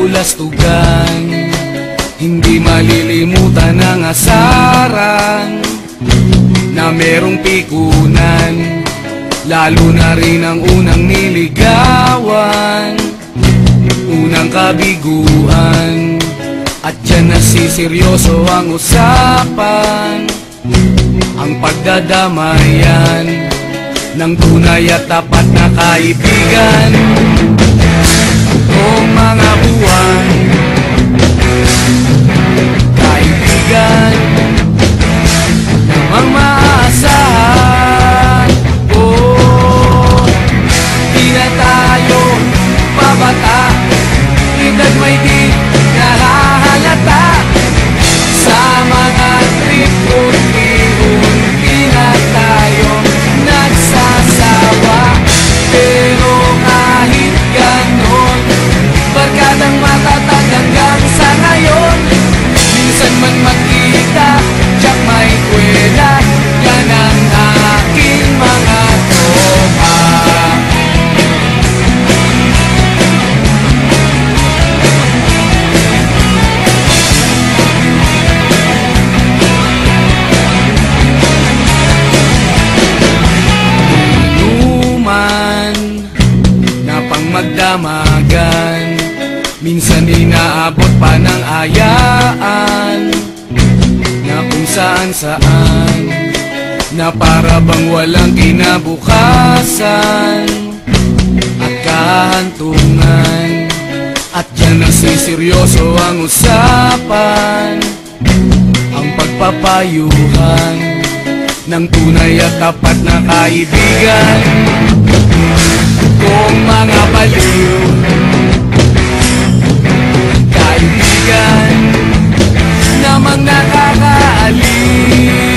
kabulastugan. Hindi malilimutan ang asaran na merong pikunan, lalo na rin ang unang niligawan, unang kabiguan. At dyan nasiseryoso ang usapan, ang pagdadamayan ng tunay at tapat na kaibigan. Noong mga buwan, kaibigan namang maaasahan. Oh, di na tayo pabata, edad may di nahahalata. Sa mga trip unti-unti na tayo nagsasawa. Pero kahit ganon, barkadang matatag hanggang sa ngayon. Minsan man magkita, tiyak may kwela, yan ang aking mga tropa. Inuman na pang magdamagan, minsan inaabot pa ng ayaan, na kung saan-saan, na para bang walang kinabukasan at kahantungan. At dyan nasiseryoso ang usapan, ang pagpapayuhan ng tunay at tapat na kaibigan. Kung mga baliw, kaibigan namang nakakaaliw.